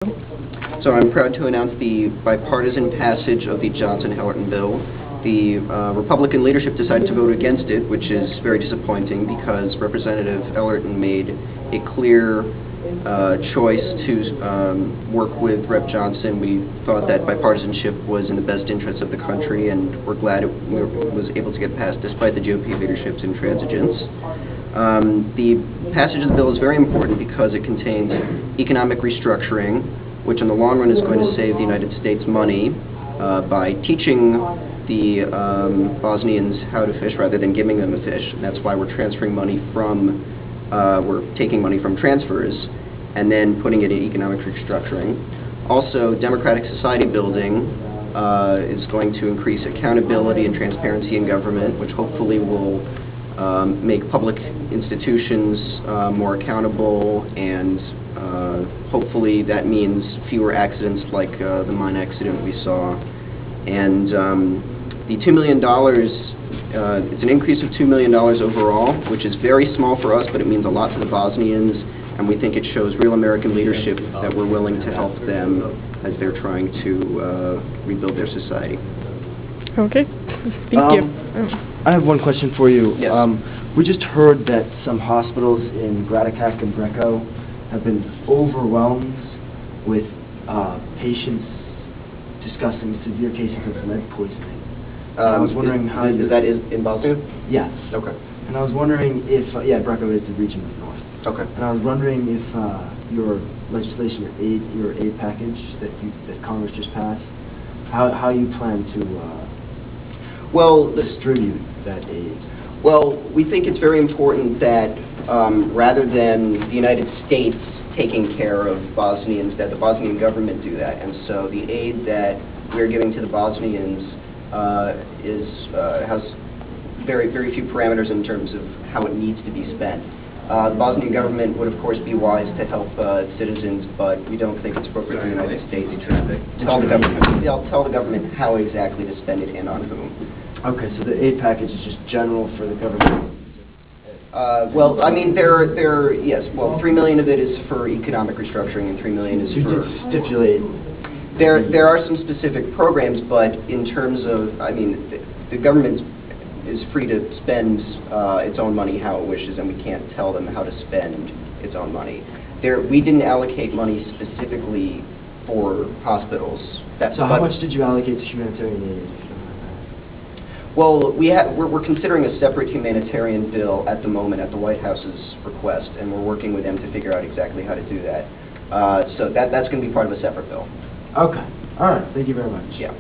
So I'm proud to announce the bipartisan passage of the Johnson-Hellerton bill. The Republican leadership decided to vote against it, which is very disappointing because Representative Ellerton made a clear choice to work with Rep. Johnson. We thought that bipartisanship was in the best interest of the country, and we're glad it was able to get passed despite the GOP leadership's intransigence. The passage of the bill is very important because it contains economic restructuring, which in the long run is going to save the United States money by teaching the Bosnians how to fish rather than giving them a fish. And that's why we're transferring money from, we're taking money from transfers and then putting it in economic restructuring. Also, democratic society building is going to increase accountability and transparency in government, which hopefully will make public institutions more accountable, and hopefully that means fewer accidents like the mine accident we saw. And the $2 million, it's an increase of $2 million overall, which is very small for us, but it means a lot to the Bosnians, and we think it shows real American leadership that we're willing to help them as they're trying to rebuild their society. Okay, thank you. I have one question for you. Yes. We just heard that some hospitals in Graticac and Greco have been overwhelmed with patients discussing severe cases of lead poisoning. I was wondering how you... Is that in Bosnia? Yes. Okay. And I was wondering if... yeah, Greco is the region of the north. Okay. And I was wondering if your legislation, your aid package that Congress just passed, how you plan to distribute that aid. Well, we think it's very important that rather than the United States taking care of Bosnians, that the Bosnian government do that. And so the aid that we're giving to the Bosnians has very, very few parameters in terms of how it needs to be spent. The Bosnian government would, of course, be wise to help citizens, but we don't think it's appropriate for the United States to tell the government. They'll tell the government how exactly to spend it and on whom. Okay, so the aid package is just general for the government. Well, I mean, yes. Well, $3 million of it is for economic restructuring, and $3 million is for. Stipulate. There are some specific programs, but in terms of, I mean, the government is free to spend its own money how it wishes, and we can't tell them how to spend its own money. We didn't allocate money specifically for hospitals. So how much did you allocate to humanitarian aid? Well, we're considering a separate humanitarian bill at the moment at the White House's request, and we're working with them to figure out exactly how to do that. So that's going to be part of a separate bill. Okay. All right. Thank you very much. Yeah.